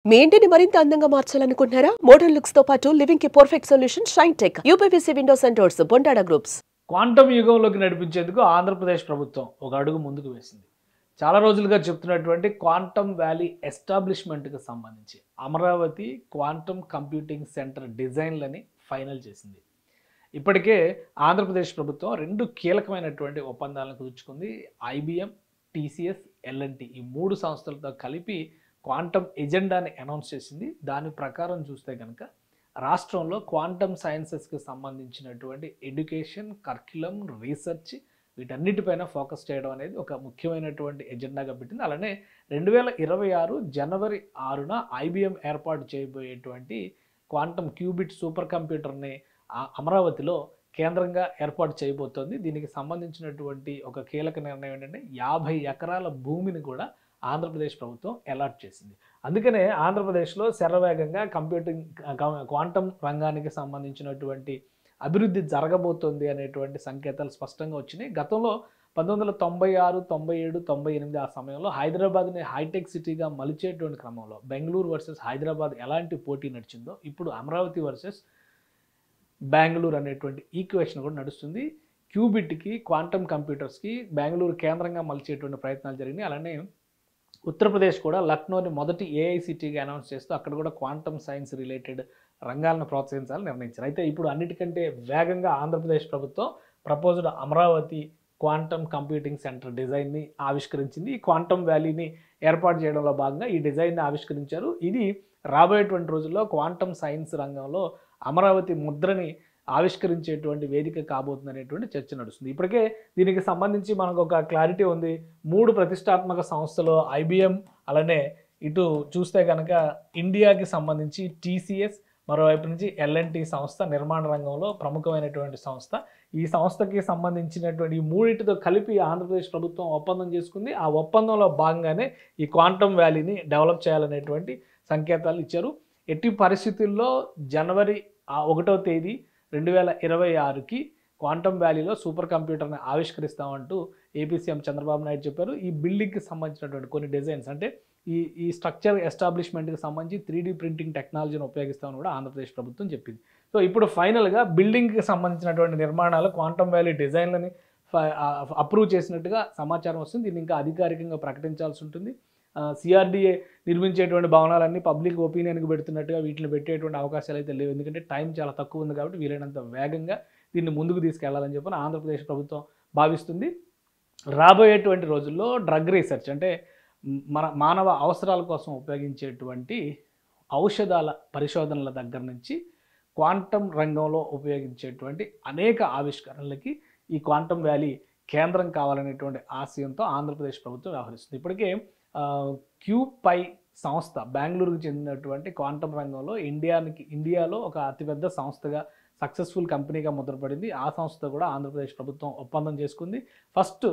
మీ ఇంటిని మరింత అందంగా మార్చాలనుకుంటున్నారా? మోడర్న్ లుక్స్ తో పాటు లివింగ్ కి perfect solution shine tech, UPVC windows and doors, Bondada groups. Quantum యుగంలోకి నడిపించేందుకు ఆంధ్రప్రదేశ్ ప్రభుత్వం ఒక అడుగు ముందుకు వేసింది. చాలా రోజులుగా చెప్తున్నటువంటి క్వాంటమ్ వ్యాలీ ఎస్టాబ్లిష్మెంట్కి సంబంధించి అమరావతి క్వాంటమ్ కంప్యూటింగ్ సెంటర్ డిజైన్లని ఫైనల్ చేసింది. ఇప్పటికే ఆంధ్రప్రదేశ్ ప్రభుత్వం రెండు కీలకమైనటువంటి ఒప్పందాలను కుదుర్చుకుంది. ఐబిఎం, టీసీఎస్, ఎల్ఎన్టీ ఈ మూడు సంస్థలతో కలిపి క్వాంటమ్ ఎజెండాని అనౌన్స్ చేసింది. దాని ప్రకారం చూస్తే కనుక రాష్ట్రంలో క్వాంటమ్ సైన్సెస్కి సంబంధించినటువంటి ఎడ్యుకేషన్, కరిక్యులం, రీసెర్చ్ వీటన్నిటిపైన ఫోకస్ చేయడం అనేది ఒక ముఖ్యమైనటువంటి ఎజెండాగా పెట్టింది. అలానే 2026 జనవరి 6న ఐబిఎం ఏర్పాటు చేయబోయేటువంటి క్వాంటమ్ క్యూబిట్ సూపర్ కంప్యూటర్ని అమరావతిలో కేంద్రంగా ఏర్పాటు చేయబోతోంది. దీనికి సంబంధించినటువంటి ఒక కీలక నిర్ణయం ఏంటంటే 50 ఎకరాల భూమిని కూడా ఆంధ్రప్రదేశ్ ప్రభుత్వం అలాట్ చేసింది. అందుకనే ఆంధ్రప్రదేశ్లో శరవేగంగా క్వాంటమ్ రంగానికి సంబంధించినటువంటి అభివృద్ధి జరగబోతోంది అనేటువంటి సంకేతాలు స్పష్టంగా వచ్చినాయి. గతంలో 1996, 97, 98 ఆ సమయంలో హైదరాబాద్ని హైటెక్ సిటీగా మలిచేటువంటి క్రమంలో బెంగళూరు వర్సెస్ హైదరాబాద్ ఎలాంటి పోటీ నడిచిందో ఇప్పుడు అమరావతి వర్సెస్ బెంగళూరు అనేటువంటి ఈక్వేషన్ కూడా నడుస్తుంది. క్యూబిట్కి, క్వాంటమ్ కంప్యూటర్స్కి బెంగళూరు కేంద్రంగా మలిచేటువంటి ప్రయత్నాలు జరిగినాయి. అలానే ఉత్తరప్రదేశ్ కూడా లక్నోని మొదటి ఏఐ సిటీగా అనౌన్స్ చేస్తూ అక్కడ కూడా క్వాంటమ్ సైన్స్ రిలేటెడ్ రంగాలను ప్రోత్సహించాలని నిర్ణయించారు. అయితే ఇప్పుడు అన్నిటికంటే వేగంగా ఆంధ్రప్రదేశ్ ప్రభుత్వం proposed Amaravati quantum computing centre డిజైన్ని ఆవిష్కరించింది. ఈ క్వాంటమ్ వ్యాలీని ఏర్పాటు చేయడంలో భాగంగా ఈ డిజైన్ని ఆవిష్కరించారు. ఇది రాబోయేటువంటి రోజుల్లో క్వాంటమ్ సైన్స్ రంగంలో అమరావతి ముద్రని ఆవిష్కరించేటువంటి వేదిక కాబోతుంది అనేటువంటి చర్చ నడుస్తుంది. ఇప్పటికే దీనికి సంబంధించి మనకు ఒక క్లారిటీ ఉంది. 3 ప్రతిష్టాత్మక సంస్థలు ఐబిఎం, అలానే ఇటు చూస్తే కనుక ఇండియాకి సంబంధించి టీసీఎస్, మరోవైపు నుంచి ఎల్ఎన్టీ సంస్థ నిర్మాణ రంగంలో ప్రముఖమైనటువంటి సంస్థ. ఈ సంస్థకి సంబంధించినటువంటి ఈ మూడింటితో కలిపి ఆంధ్రప్రదేశ్ ప్రభుత్వం ఒప్పందం చేసుకుంది. ఆ ఒప్పందంలో భాగంగానే ఈ క్వాంటమ్ వ్యాలీని డెవలప్ చేయాలనేటువంటి సంకేతాలు ఇచ్చారు. ఎట్టి పరిస్థితుల్లో జనవరి 1వ తేదీ 2026కి క్వాంటమ్ వ్యాలీలో సూపర్ కంప్యూటర్ని ఆవిష్కరిస్తామంటూ ఏపీ సీఎం చంద్రబాబు నాయుడు చెప్పారు. ఈ బిల్డింగ్కి సంబంధించినటువంటి కొన్ని డిజైన్స్ అంటే ఈ స్ట్రక్చర్ ఎస్టాబ్లిష్మెంట్కి సంబంధించి 3D ప్రింటింగ్ టెక్నాలజీని ఉపయోగిస్తామని కూడా ఆంధ్రప్రదేశ్ ప్రభుత్వం చెప్పింది. సో ఇప్పుడు ఫైనల్గా బిల్డింగ్కి సంబంధించినటువంటి నిర్మాణాలు క్వాంటమ్ వ్యాలీ డిజైన్లని అప్రూవ్ చేసినట్టుగా సమాచారం వస్తుంది. దీన్ని ఇంకా అధికారికంగా ప్రకటించాల్సి ఉంటుంది. సిఆర్డీఏ నిర్మించేటువంటి భవనాలన్నీ పబ్లిక్ ఒపీనియన్కి పెడుతున్నట్టుగా వీటిని పెట్టేటువంటి అవకాశాలు అయితే లేవు. ఎందుకంటే టైం చాలా తక్కువ ఉంది కాబట్టి వీలైనంత వేగంగా దీన్ని ముందుకు తీసుకెళ్లాలని చెప్పి ఆంధ్రప్రదేశ్ ప్రభుత్వం భావిస్తుంది. రాబోయేటువంటి రోజుల్లో డ్రగ్ రీసెర్చ్ అంటే మానవ అవసరాల కోసం ఉపయోగించేటువంటి ఔషధాల పరిశోధనల దగ్గర నుంచి క్వాంటమ్ రంగంలో ఉపయోగించేటువంటి అనేక ఆవిష్కరణలకి ఈ క్వాంటమ్ వ్యాలీ కేంద్రం కావాలనేటువంటి ఆశయంతో ఆంధ్రప్రదేశ్ ప్రభుత్వం వ్యవహరిస్తుంది. ఇప్పటికే క్యూపై సంస్థ బెంగళూరుకు చెందినటువంటి క్వాంటమ్ రంగంలో ఇండియాలో ఒక అతిపెద్ద సంస్థగా సక్సెస్ఫుల్ కంపెనీగా ముద్రపడింది. ఆ సంస్థ కూడా ఆంధ్రప్రదేశ్ ప్రభుత్వం ఒప్పందం చేసుకుంది. ఫస్ట్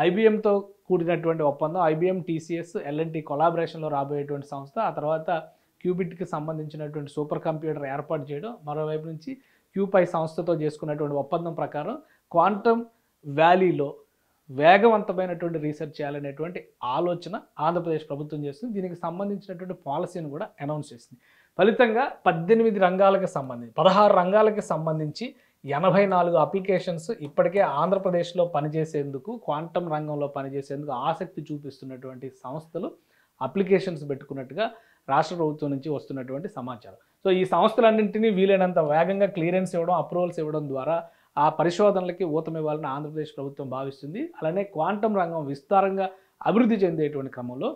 ఐబిఎంతో కూడినటువంటి ఒప్పందం, ఐబిఎం, టీసీఎస్, ఎల్ఎన్టీ కొలాబరేషన్లో రాబోయేటువంటి సంస్థ. ఆ తర్వాత క్యూబిట్కి సంబంధించినటువంటి సూపర్ కంప్యూటర్ ఏర్పాటు చేయడం, మరోవైపు నుంచి క్యూపై సంస్థతో చేసుకున్నటువంటి ఒప్పందం ప్రకారం క్వాంటమ్ వ్యాలీలో వేగవంతమైనటువంటి రీసెర్చ్ చేయాలనేటువంటి ఆలోచన ఆంధ్రప్రదేశ్ ప్రభుత్వం చేస్తుంది. దీనికి సంబంధించినటువంటి పాలసీని కూడా అనౌన్స్ చేసింది. ఫలితంగా 16 రంగాలకి సంబంధించి 84 అప్లికేషన్స్ ఇప్పటికే ఆంధ్రప్రదేశ్లో పనిచేసేందుకు, క్వాంటమ్ రంగంలో పనిచేసేందుకు ఆసక్తి చూపిస్తున్నటువంటి సంస్థలు అప్లికేషన్స్ పెట్టుకున్నట్టుగా రాష్ట్ర ప్రభుత్వం నుంచి వస్తున్నటువంటి సమాచారం. సో ఈ సంస్థలన్నింటినీ వీలైనంత వేగంగా క్లియరెన్స్ ఇవ్వడం, అప్రూవల్స్ ఇవ్వడం ద్వారా ఆ పరిశోధనలకి ఊతమివ్వాలని ఆంధ్రప్రదేశ్ ప్రభుత్వం భావిస్తుంది. అలానే క్వాంటమ్ రంగం విస్తారంగా అభివృద్ధి చెందేటువంటి క్రమంలో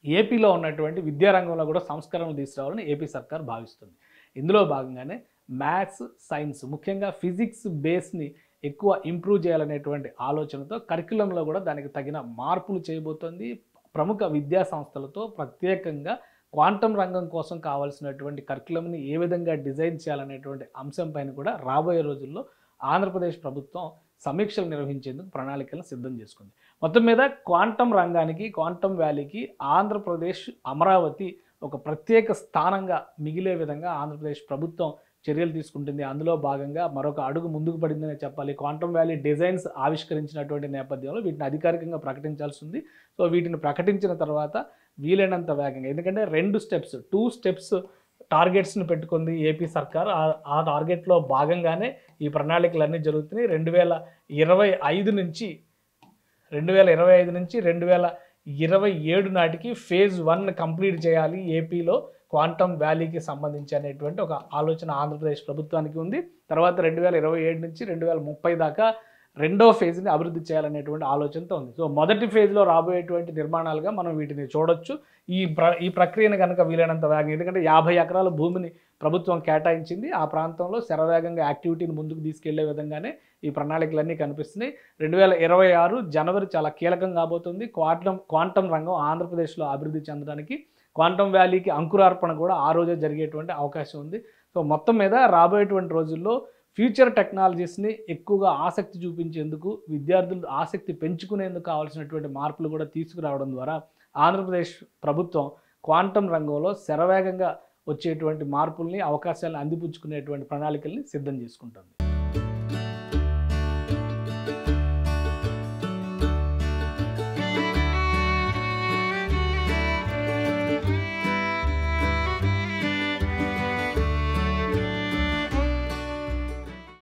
ఏపీలో ఉన్నటువంటి విద్యారంగంలో కూడా సంస్కరణలు తీసుకురావాలని ఏపీ సర్కార్ భావిస్తుంది. ఇందులో భాగంగానే మ్యాథ్స్, సైన్స్, ముఖ్యంగా ఫిజిక్స్ బేస్ని ఎక్కువ ఇంప్రూవ్ చేయాలనేటువంటి ఆలోచనతో కరిక్యులంలో కూడా దానికి తగిన మార్పులు చేయబోతోంది. ప్రముఖ విద్యా సంస్థలతో ప్రత్యేకంగా క్వాంటమ్ రంగం కోసం కావాల్సినటువంటి కరిక్యులంని ఏ విధంగా డిజైన్ చేయాలనేటువంటి అంశంపైన కూడా రాబోయే రోజుల్లో ఆంధ్రప్రదేశ్ ప్రభుత్వం సమీక్షలు నిర్వహించేందుకు ప్రణాళికలను సిద్ధం చేసుకుంది. మొత్తం మీద క్వాంటమ్ రంగానికి, క్వాంటమ్ వ్యాలీకి ఆంధ్రప్రదేశ్, అమరావతి ఒక ప్రత్యేక స్థానంగా మిగిలే విధంగా ఆంధ్రప్రదేశ్ ప్రభుత్వం చర్యలు తీసుకుంటుంది. అందులో భాగంగా మరొక అడుగు ముందుకు పడిందనే చెప్పాలి. క్వాంటమ్ వ్యాలీ డిజైన్స్ ఆవిష్కరించినటువంటి నేపథ్యంలో వీటిని అధికారికంగా ప్రకటించాల్సి ఉంది. సో వీటిని ప్రకటించిన తర్వాత వీలైనంత వేగంగా, ఎందుకంటే 2 స్టెప్స్ టార్గెట్స్ని పెట్టుకుంది ఏపీ సర్కార్. ఆ టార్గెట్లో భాగంగానే ఈ ప్రణాళికలన్నీ జరుగుతున్నాయి. 2025 నుంచి 2027 నాటికి ఫేజ్ 1 కంప్లీట్ చేయాలి ఏపీలో క్వాంటమ్ వ్యాలీకి సంబంధించి అనేటువంటి ఒక ఆలోచన ఆంధ్రప్రదేశ్ ప్రభుత్వానికి ఉంది. తర్వాత 2027 నుంచి 2030 దాకా రెండో ఫేజ్ని అభివృద్ధి చేయాలనేటువంటి ఆలోచనతో ఉంది. సో మొదటి ఫేజ్లో రాబోయేటువంటి నిర్మాణాలుగా మనం వీటిని చూడొచ్చు. ఈ ప్రక్రియను కనుక వీలైనంత వేగంగా, ఎందుకంటే 50 ఎకరాల భూమిని ప్రభుత్వం కేటాయించింది. ఆ ప్రాంతంలో శరవేగంగా యాక్టివిటీని ముందుకు తీసుకెళ్లే విధంగానే ఈ ప్రణాళికలన్నీ కనిపిస్తున్నాయి. 2026 జనవరి చాలా కీలకం కాబోతుంది. క్వాంటమ్ రంగం ఆంధ్రప్రదేశ్లో అభివృద్ధి చెందడానికి క్వాంటమ్ వ్యాలీకి అంకురార్పణ కూడా ఆ రోజే జరిగేటువంటి అవకాశం ఉంది. సో మొత్తం మీద రాబోయేటువంటి రోజుల్లో ఫ్యూచర్ టెక్నాలజీస్ని ఎక్కువగా ఆసక్తి చూపించేందుకు, విద్యార్థులు ఆసక్తి పెంచుకునేందుకు కావాల్సినటువంటి మార్పులు కూడా తీసుకురావడం ద్వారా ఆంధ్రప్రదేశ్ ప్రభుత్వం క్వాంటమ్ రంగంలో శరవేగంగా వచ్చేటువంటి మార్పుల్ని, అవకాశాలను అందిపుచ్చుకునేటువంటి ప్రణాళికల్ని సిద్ధం చేసుకుంటుంది.